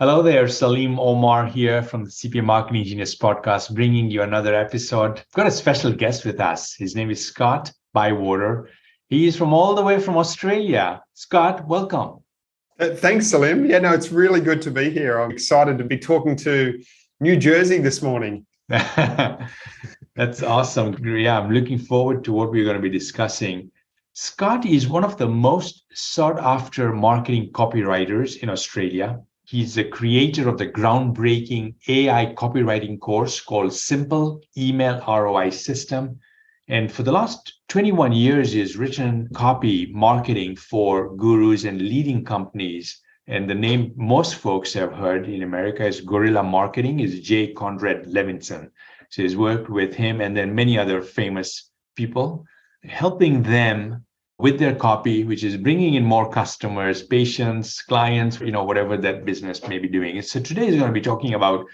Hello there, Salim Omar here from the CPA Marketing Genius podcast, bringing you another episode. I've got a special guest with us. His name is Scott Bywater. He is from all the way from Australia. Scott, welcome. Thanks, Salim. Yeah, no, it's really good to be here. I'm excited to be talking to New Jersey this morning. That's awesome. Yeah, I'm looking forward to what we're going to be discussing. Scott is one of the most sought after marketing copywriters in Australia. He's the creator of the groundbreaking AI copywriting course called Simple Email ROI System. And for the last 21 years, he's written copy marketing for gurus and leading companies. And the name most folks have heard in America is Guerrilla Marketing, is J. Conrad Levinson. So he's worked with him and then many other famous people, helping them with their copy, which is bringing in more customers, patients, clients, whatever that business may be doing. So today is going to be talking about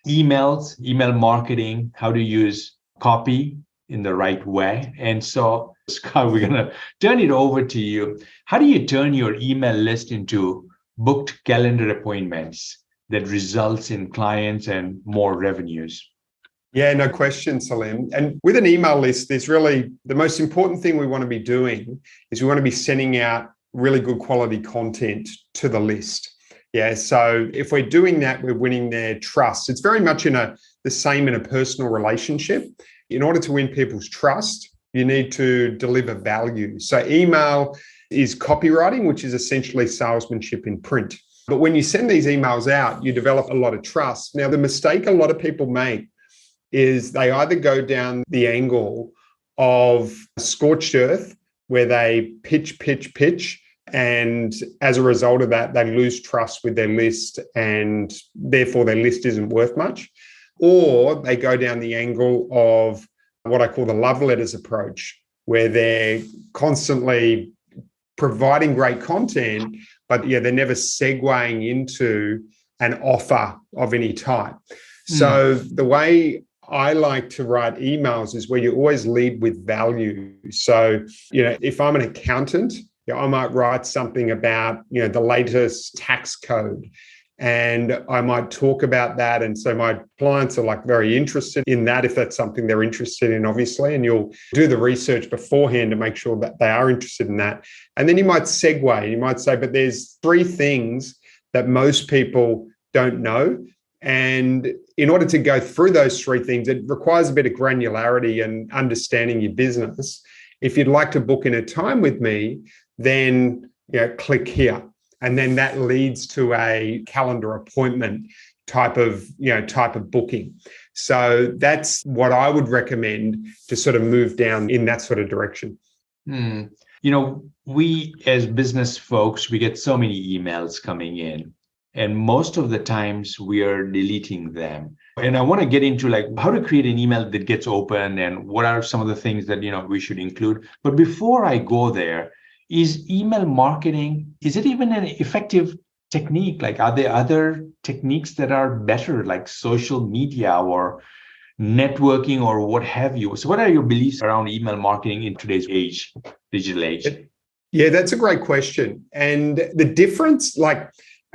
emails, email marketing, how to use copy in the right way. And so, Scott, we're going to turn it over to you. How do you turn your email list into booked calendar appointments that results in clients and more revenues? Yeah, no question, Salim. And with an email list, there's really the most important thing we want to be doing is we want to be sending out really good quality content to the list. Yeah, so if we're doing that, we're winning their trust. It's very much the same in a personal relationship. In order to win people's trust, you need to deliver value. So email is copywriting, which is essentially salesmanship in print. But when you send these emails out, you develop a lot of trust. Now, the mistake a lot of people make is they either go down the angle of scorched earth, where they pitch, and as a result of that, they lose trust with their list, and therefore their list isn't worth much. Or they go down the angle of what I call the love letters approach, where they're constantly providing great content, but they're never segueing into an offer of any type. So the way I like to write emails is where you always lead with value. So, if I'm an accountant, I might write something about, the latest tax code, and I might talk about that. And so my clients are very interested in that, if that's something they're interested in, obviously, and you'll do the research beforehand to make sure that they are interested in that. And then you might segue, you might say, but there's 3 things that most people don't know. And in order to go through those 3 things, it requires a bit of granularity and understanding your business. If you'd like to book in a time with me, then click here. And then that leads to a calendar appointment type of booking. So that's what I would recommend to sort of move down in that sort of direction. We as business folks, we get so many emails coming in. And most of the times we are deleting them. And I want to get into how to create an email that gets open and what are some of the things that, we should include. But before I go there, is email marketing, is it even an effective technique? Are there other techniques that are better, like social media or networking or what have you? So what are your beliefs around email marketing in today's age, digital age? Yeah, that's a great question. And the difference,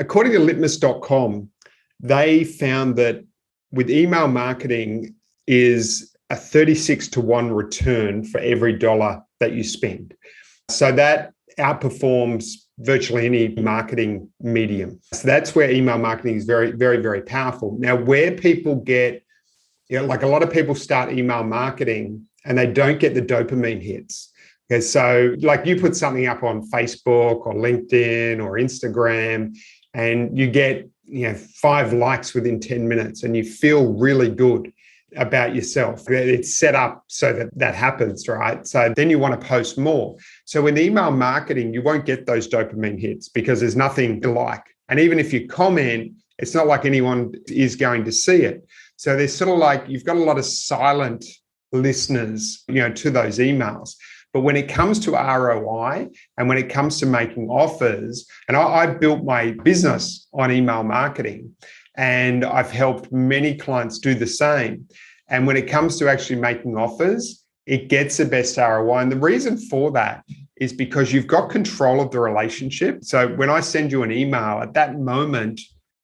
according to litmus.com, they found that with email marketing is a 36-to-1 return for every dollar that you spend. So that outperforms virtually any marketing medium. So that's where email marketing is very, very, very powerful. Now, where people get, a lot of people start email marketing and they don't get the dopamine hits. Okay, so you put something up on Facebook or LinkedIn or Instagram, and you get 5 likes within 10 minutes and you feel really good about yourself. It's set up so that happens, right? So then you want to post more. So in email marketing, you won't get those dopamine hits because there's nothing to like. And even if you comment, it's not like anyone is going to see it. So there's sort of you've got a lot of silent listeners, to those emails. But when it comes to ROI and when it comes to making offers, and I built my business on email marketing, and I've helped many clients do the same. And when it comes to actually making offers, it gets the best ROI. And the reason for that is because you've got control of the relationship. So when I send you an email, at that moment,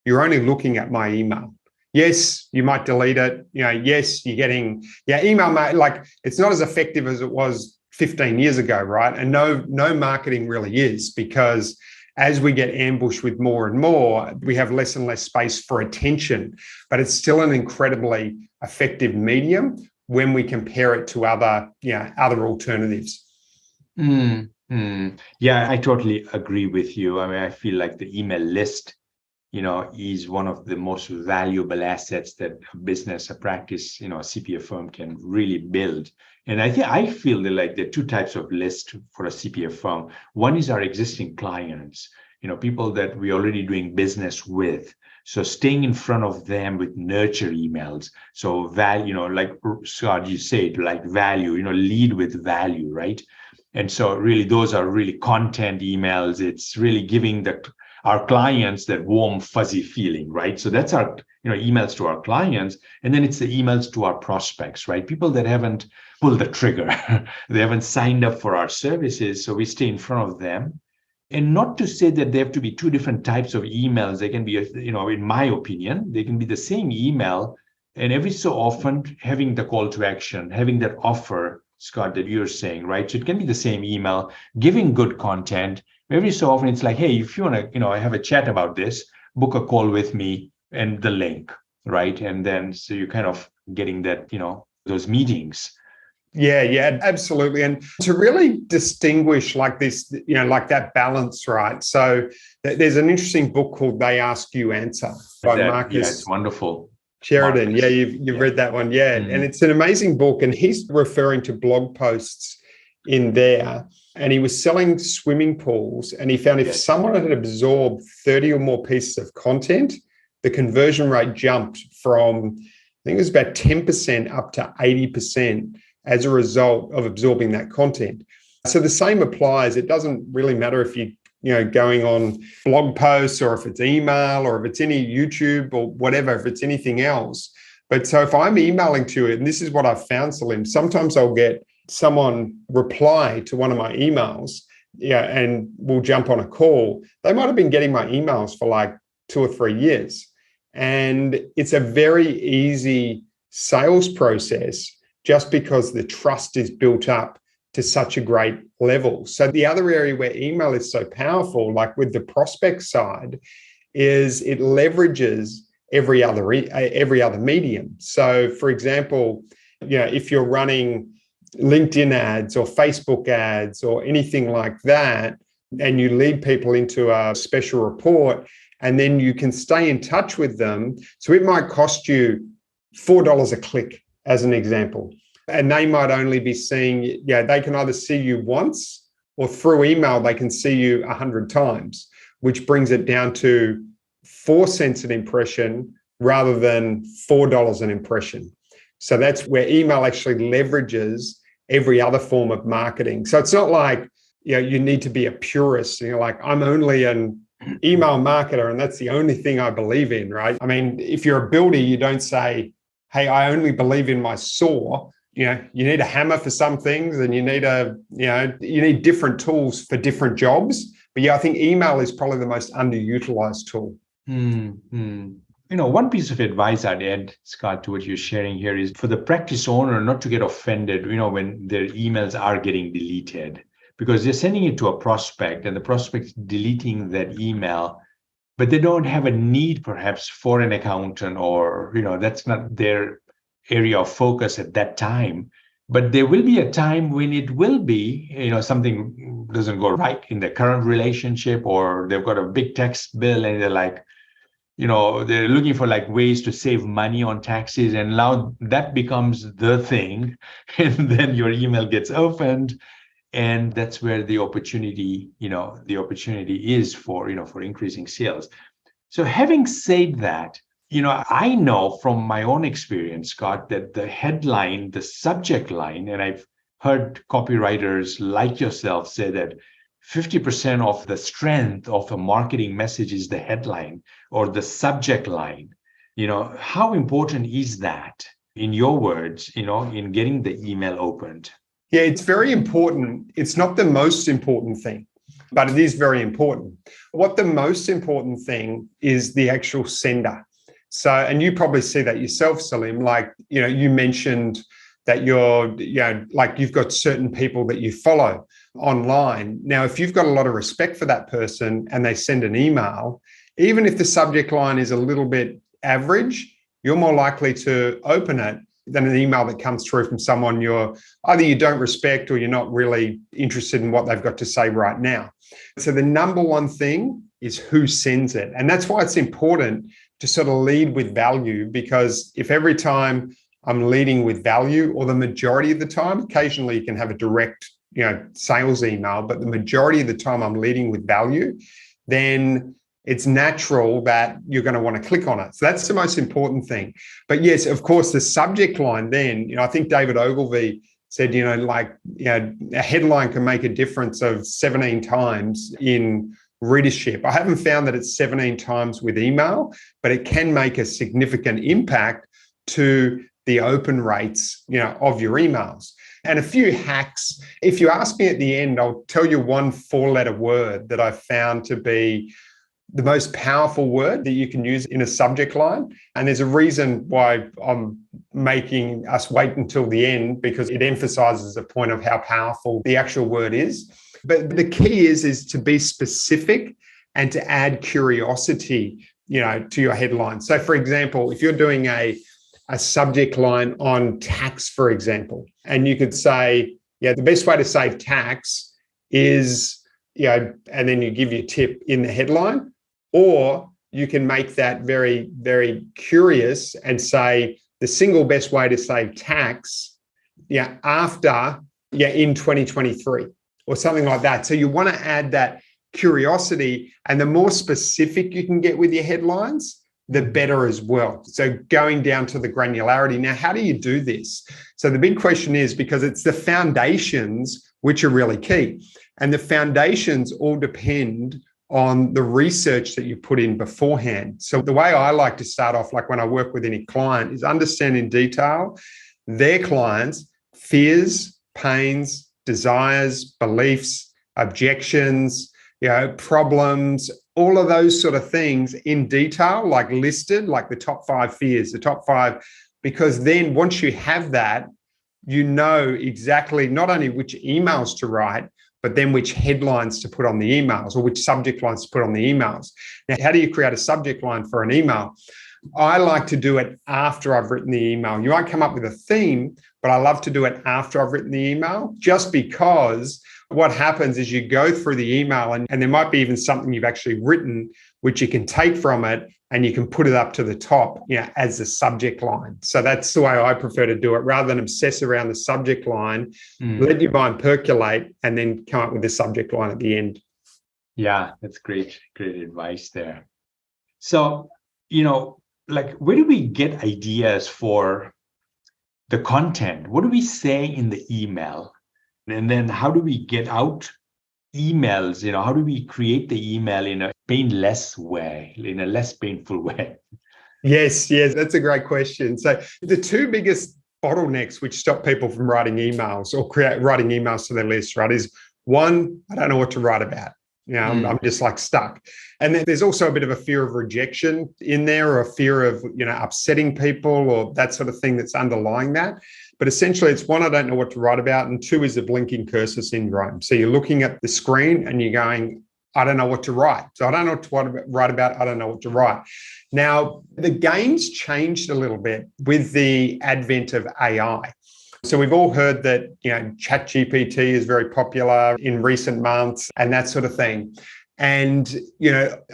you're only looking at my email. Yes, you might delete it. Yes, you're getting, email, like it's not as effective as it was 15 years ago, right? And no marketing really is, because as we get ambushed with more and more, we have less and less space for attention, but it's still an incredibly effective medium when we compare it to other alternatives. Yeah, I totally agree with you. I mean, I feel like the email list, is one of the most valuable assets that a business, a practice, a CPA firm can really build. And I feel that like there are two types of list for a CPA firm. One is our existing clients, people that we're already doing business with. So staying in front of them with nurture emails. So value, like Scott, you said, like value, lead with value, right? And so really those are really content emails. It's really giving our clients that warm, fuzzy feeling, right? So that's our emails to our clients. And then it's the emails to our prospects, right? People that haven't pulled the trigger. They haven't signed up for our services. So we stay in front of them. And not to say that they have to be two different types of emails. They can be, in my opinion, they can be the same email. And every so often having the call to action, having that offer, Scott, that you're saying, right? So it can be the same email, giving good content. Every so often it's like, hey, if you want to, have a chat about this, book a call with me and the link, right? And then so you're kind of getting that, those meetings. Yeah, absolutely. And to really distinguish like this, like that balance, right? So there's an interesting book called They Ask You Answer by Marcus. Yeah, it's wonderful. Sheridan. Marcus. Yeah, you've read that one. Yeah. And it's an amazing book. And he's referring to blog posts in there. And he was selling swimming pools. And he found if someone had absorbed 30 or more pieces of content, the conversion rate jumped from, I think it was about 10% up to 80% as a result of absorbing that content. So the same applies. It doesn't really matter if you're going on blog posts or if it's email or if it's any YouTube or whatever, if it's anything else. But so if I'm emailing to it, and this is what I've found, Salim, sometimes I'll get someone reply to one of my emails, and we'll jump on a call. They might have been getting my emails for like 2 or 3 years. And it's a very easy sales process just because the trust is built up to such a great level. So the other area where email is so powerful, like with the prospect side, is it leverages every other medium. So for example, if you're running LinkedIn ads or Facebook ads or anything like that, and you lead people into a special report, and then you can stay in touch with them. So it might cost you $4 a click, as an example. And they might only be seeing, they can either see you once or through email, they can see you 100 times, which brings it down to 4 cents an impression rather than $4 an impression. So that's where email actually leverages every other form of marketing. So it's not like, you need to be a purist. Like, I'm only an email marketer and that's the only thing I believe in, right? I mean, if you're a builder, you don't say, hey, I only believe in my saw. You need a hammer for some things, and you need different tools for different jobs. But I think email is probably the most underutilized tool. One piece of advice I'd add, Scott, to what you're sharing here is for the practice owner not to get offended, when their emails are getting deleted, because they're sending it to a prospect and the prospect's deleting that email, but they don't have a need perhaps for an accountant, or, that's not their area of focus at that time. But there will be a time when it will be, something doesn't go right in the current relationship, or they've got a big tax bill and they're like, they're looking for like ways to save money on taxes, and now that becomes the thing. And then your email gets opened, and that's where the opportunity is for increasing sales. So having said that, I know from my own experience, Scott, that the headline, the subject line, and I've heard copywriters like yourself say that 50% of the strength of a marketing message is the headline or the subject line. How important is that, in your words, in getting the email opened? Yeah, it's very important. It's not the most important thing. but it is very important. What the most important thing is the actual sender. So, and you probably see that yourself, Salim, like, you mentioned that you've got certain people that you follow online. Now, if you've got a lot of respect for that person and they send an email, even if the subject line is a little bit average, you're more likely to open it than an email that comes through from someone either you don't respect or you're not really interested in what they've got to say right now. So the number one thing is who sends it. And that's why it's important to sort of lead with value, because if every time I'm leading with value, or the majority of the time, occasionally you can have a direct, sales email, but the majority of the time I'm leading with value, then it's natural that you're going to want to click on it. So that's the most important thing. But yes, of course, the subject line then, I think David Ogilvy said, a headline can make a difference of 17 times in readership. I haven't found that it's 17 times with email, but it can make a significant impact to the open rates, of your emails. And a few hacks. If you ask me at the end, I'll tell you one 4-letter word that I found to be the most powerful word that you can use in a subject line. And there's a reason why I'm making us wait until the end, because it emphasizes the point of how powerful the actual word is. But the key is to be specific and to add curiosity, to your headline. So for example, if you're doing a subject line on tax, for example, and you could say, the best way to save tax is, and then you give your tip in the headline. Or you can make that very, very curious and say the single best way to save tax, in 2023 or something like that. So you want to add that curiosity, and the more specific you can get with your headlines, the better as well. So going down to the granularity. Now, how do you do this? So the big question is, because it's the foundations which are really key, and the foundations all depend on the research that you put in beforehand. So the way I like to start off, like when I work with any client, is understand in detail their clients' fears, pains, desires, beliefs, objections, problems, all of those sort of things in detail, like listed, like the top 5 fears, the top 5, because then once you have that, you know exactly not only which emails to write, but then which headlines to put on the emails, or which subject lines to put on the emails. Now, how do you create a subject line for an email? I like to do it after I've written the email. You might come up with a theme, but I love to do it after I've written the email, just because what happens is you go through the email and there might be even something you've actually written, which you can take from it and you can put it up to the top, as the subject line. So that's the way I prefer to do it, rather than obsess around the subject line. Let your mind percolate and then come up with the subject line at the end. Yeah, that's great advice there. So, where do we get ideas for the content? What do we say in the email? And then how do we get out emails? How do we create the email in a painless way, in a less painful way? Yes, that's a great question. So the 2 biggest bottlenecks which stop people from writing emails or writing emails to their list, right, is one, I don't know what to write about. I'm just like stuck. And then there's also a bit of a fear of rejection in there, or a fear of, upsetting people, or that sort of thing that's underlying that. But essentially, it's one, I don't know what to write about, and 2 is the blinking cursor syndrome. So you're looking at the screen and you're going, I don't know what to write. So I don't know what to write about. I don't know what to write. Now, the game's changed a little bit with the advent of AI. So we've all heard that, ChatGPT is very popular in recent months and that sort of thing. And,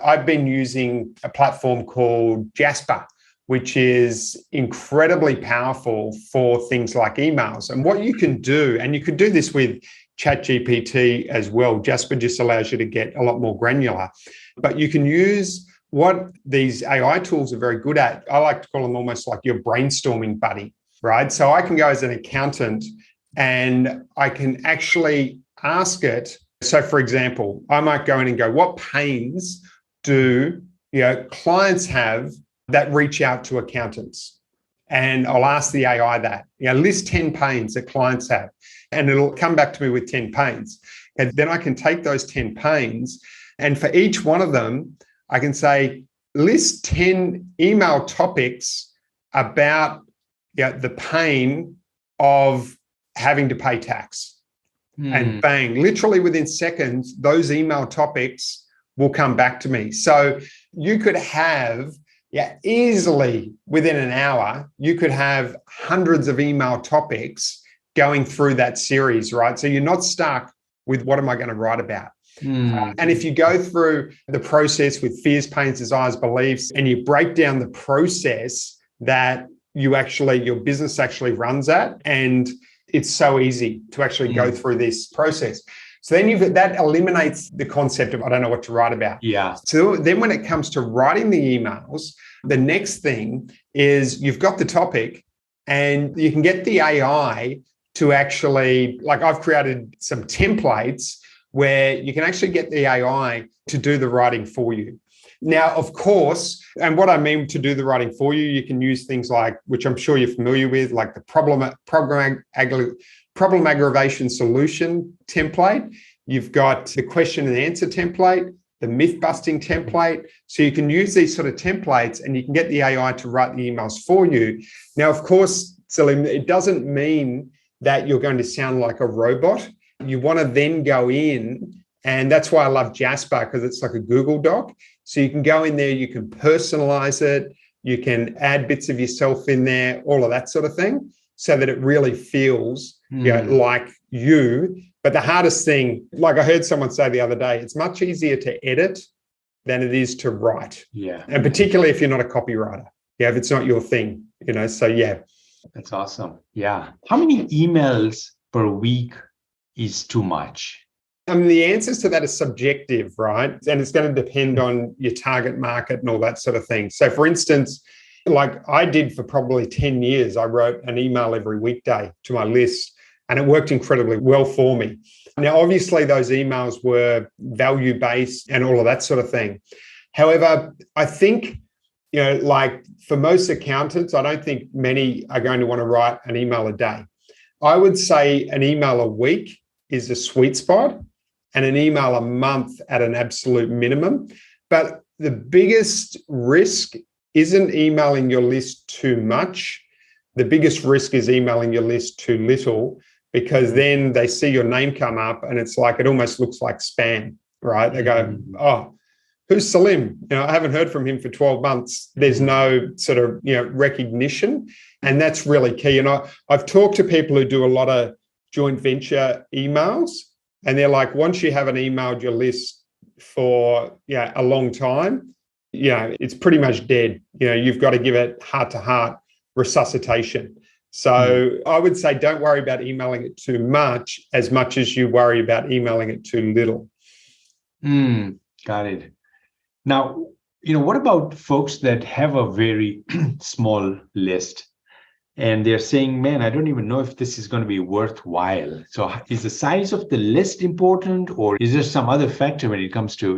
I've been using a platform called Jasper, which is incredibly powerful for things like emails. And what you can do, and you could do this with ChatGPT as well, Jasper just allows you to get a lot more granular. But you can use what these AI tools are very good at. I like to call them almost like your brainstorming buddy, right? So I can go as an accountant and I can actually ask it. So for example, I might go in and go, what pains do clients have that reach out to accountants? And I'll ask the AI that, list 10 pains that clients have, and it'll come back to me with 10 pains. And then I can take those 10 pains, and for each one of them, I can say, list 10 email topics about the pain of having to pay tax. And bang, literally within seconds, those email topics will come back to me. So you could have, easily within an hour, you could have hundreds of email topics going through that series, right? So you're not stuck with what am I going to write about? And if you go through the process with fears, pains, desires, beliefs, and you break down the process that your business actually runs at, and it's so easy to actually go through this process. So then that eliminates the concept of I don't know what to write about. Yeah. So then when it comes to writing the emails, the next thing is you've got the topic and you can get the AI to actually, like I've created some templates where you can actually get the AI to do the writing for you. Now, of course, and what I mean to do the writing for you, you can use things like, which I'm sure you're familiar with, like the problem aggravation solution template. You've got the question and answer template, the myth busting template. So you can use these sort of templates and you can get the AI to write the emails for you. Now, of course, Salim, it doesn't mean that you're going to sound like a robot. You want to then go in, and that's why I love Jasper, because it's like a Google Doc. So you can go in there, you can personalize it, you can add bits of yourself in there, all of that sort of thing, so that it really feels like you. But the hardest thing, like I heard someone say the other day, it's much easier to edit than it is to write. Yeah. And particularly if you're not a copywriter, if it's not your thing, so yeah. That's awesome. Yeah. How many emails per week is too much? I mean, the answers to that are subjective, right? And it's going to depend on your target market and all that sort of thing. So for instance, like I did for probably 10 years, I wrote an email every weekday to my list, and it worked incredibly well for me. Now, obviously, those emails were value-based and all of that sort of thing. However, I think, like for most accountants, I don't think many are going to want to write an email a day. I would say an email a week is a sweet spot, and an email a month at an absolute minimum. But the biggest risk isn't emailing your list too much. The biggest risk is emailing your list too little, because then they see your name come up and it's like, it almost looks like spam, right? They go, oh, who's Salim? I haven't heard from him for 12 months. There's no sort of, recognition. And that's really key. And I've talked to people who do a lot of joint venture emails, and they're like, once you haven't emailed your list for a long time, it's pretty much dead. You've got to give it heart-to-heart resuscitation. So I would say don't worry about emailing it too much as you worry about emailing it too little. Got it. Now, what about folks that have a very small list and they're saying, man, I don't even know if this is going to be worthwhile. So is the size of the list important, or is there some other factor when it comes to,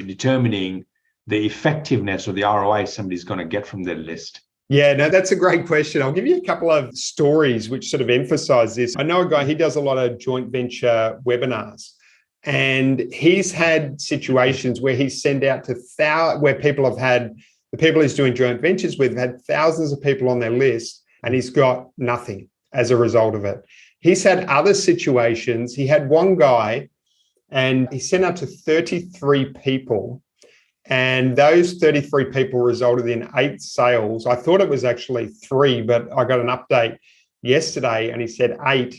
determining the effectiveness or the ROI somebody's going to get from their list? Yeah, no, that's a great question. I'll give you a couple of stories which sort of emphasize this. I know a guy, he does a lot of joint venture webinars, and he's had situations where he's sent out to where the people he's doing joint ventures with have had thousands of people on their list, and he's got nothing as a result of it. He's had other situations. He had one guy, and he sent out to 33 people, and those 33 people resulted in 8 sales. I thought it was actually 3, but I got an update yesterday, and he said 8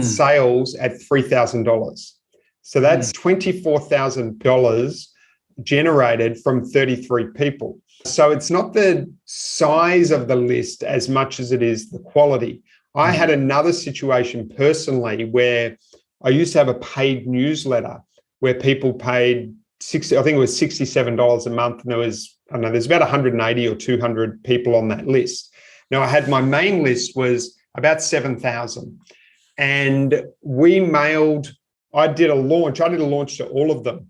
sales at $3,000. So that's $24,000 generated from 33 people. So it's not the size of the list as much as it is the quality. I had another situation personally where I used to have a paid newsletter where people paid $67 a month, and there's about 180 or 200 people on that list. Now, my main list was about 7,000, and I did a launch to all of them,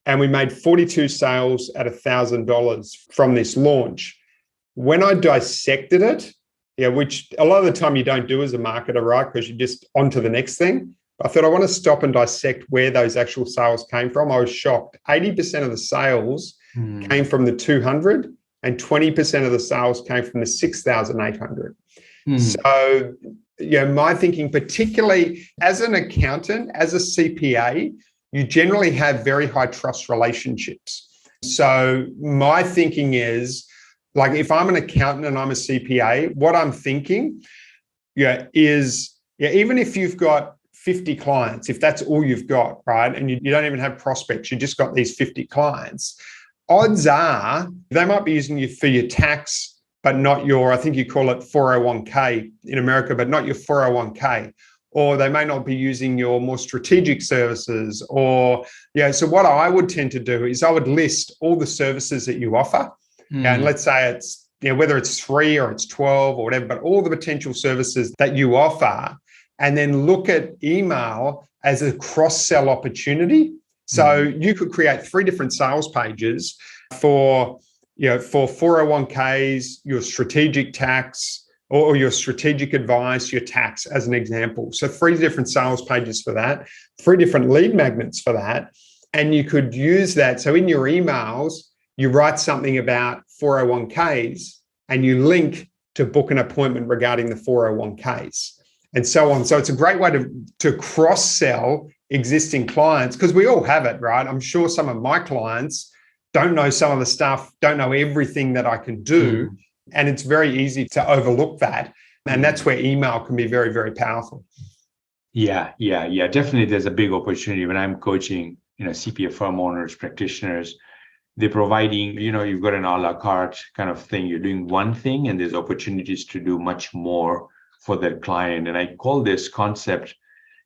and we made 42 sales at $1,000 from this launch. When I dissected it, which a lot of the time you don't do as a marketer, right? Because you're just on to the next thing. I thought I want to stop and dissect where those actual sales came from. I was shocked. 80% of the sales came from the 200 and 20% of the sales came from the 6,800. So, my thinking, particularly as an accountant, as a CPA, you generally have very high trust relationships. So my thinking is, like, if I'm an accountant and I'm a CPA, what I'm thinking is even if you've got 50 clients, if that's all you've got, right, and you don't even have prospects, you just got these 50 clients, odds are they might be using you for your tax, but not your, I think you call it 401k in America, but not your 401k. Or they may not be using your more strategic services, or, so what I would tend to do is I would list all the services that you offer. And let's say it's, whether it's 3 or it's 12 or whatever, but all the potential services that you offer, and then look at email as a cross-sell opportunity. So you could create 3 different sales pages for 401ks, your strategic tax, or your strategic advice, your tax, as an example. So 3 different sales pages for that, 3 different lead magnets for that. And you could use that. So in your emails, you write something about 401ks and you link to book an appointment regarding the 401ks and so on. So it's a great way to cross-sell existing clients, because we all have it, right? I'm sure some of my clients don't know some of the stuff, don't know everything that I can do. And it's very easy to overlook that. And that's where email can be very, very powerful. Yeah. Definitely there's a big opportunity when I'm coaching, CPA firm owners, practitioners. They're providing, you've got an a la carte kind of thing. You're doing one thing and there's opportunities to do much more for their client. And I call this concept,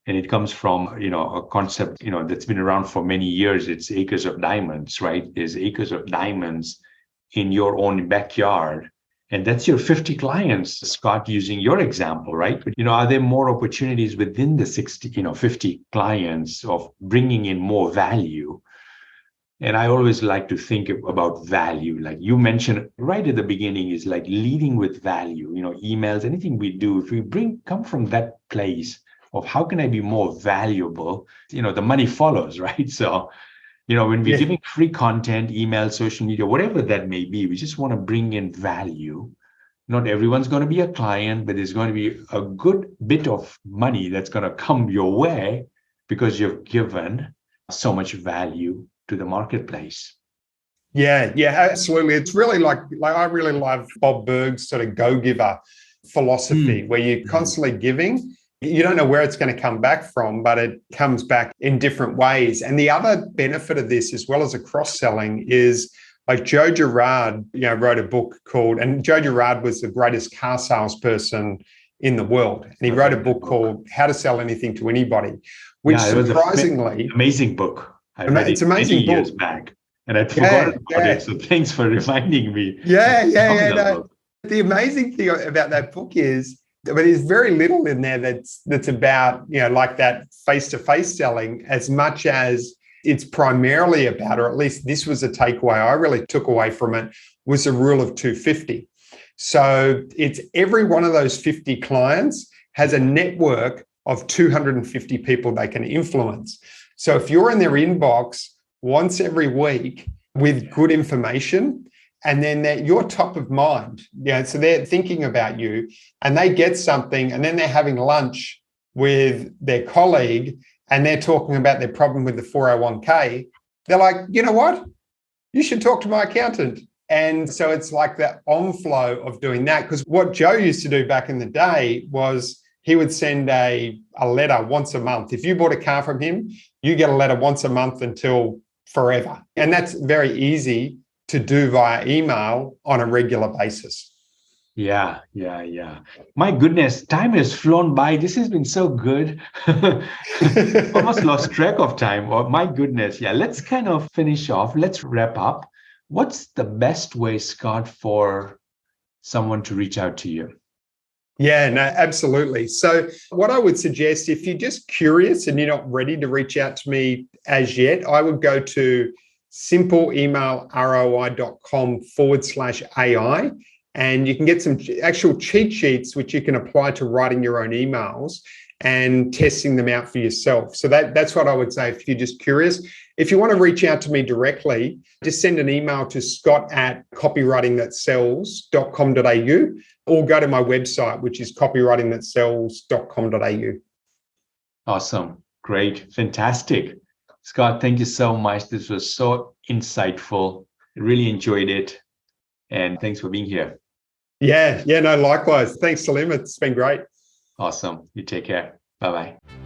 and it comes from, a concept, that's been around for many years. It's acres of diamonds, right? There's acres of diamonds in your own backyard. And that's your 50 clients, Scott, using your example, right? But, are there more opportunities within the 50 clients of bringing in more value? And I always like to think about value. Like you mentioned right at the beginning, is like leading with value, emails, anything we do, if we come from that place of how can I be more valuable, the money follows, right? So, when we're giving free content, email, social media, whatever that may be, we just want to bring in value. Not everyone's going to be a client, but there's going to be a good bit of money that's going to come your way because you've given so much value to the marketplace. Yeah, absolutely. It's really like I really love Bob Burg's sort of go-giver philosophy, where you're constantly giving. You don't know where it's going to come back from, but it comes back in different ways. And the other benefit of this, as well as a cross-selling, is like Joe Girard, wrote a book called, and Joe Girard was the greatest car salesperson in the world. And he wrote a book called How to Sell Anything to Anybody, which surprisingly, amazing book. I read it's it amazing many book. years back, and I forgot about it. So thanks for reminding me. No. The amazing thing about that book is, there's very little in there that's about, like that face-to-face selling, as much as it's primarily about, or at least this was a takeaway I really took away from it, was the rule of 250. So it's every one of those 50 clients has a network of 250 people they can influence. So if you're in their inbox once every week with good information, and then you're top of mind, so they're thinking about you, and they get something, and then they're having lunch with their colleague, and they're talking about their problem with the 401k. They're like, you know what? You should talk to my accountant. And so it's like that onflow of doing that. Because what Joe used to do back in the day was he would send a letter once a month. If you bought a car from him, you get a letter once a month until forever. And that's very easy to do via email on a regular basis. Yeah. My goodness, time has flown by. This has been so good. Almost lost track of time. Oh, my goodness. Yeah, let's kind of finish off. Let's wrap up. What's the best way, Scott, for someone to reach out to you? Yeah, no, absolutely. So what I would suggest, if you're just curious and you're not ready to reach out to me as yet, I would go to simpleemailroi.com/AI. And you can get some actual cheat sheets which you can apply to writing your own emails. and testing them out for yourself. So that's what I would say if you're just curious. If you want to reach out to me directly, just send an email to scott@copywritingthatsells.com.au or go to my website, which is copywritingthatsells.com.au. Awesome. Great. Fantastic. Scott, thank you so much. This was so insightful. I really enjoyed it. And thanks for being here. Yeah, no, likewise. Thanks, Salim. It's been great. Awesome. You take care. Bye-bye.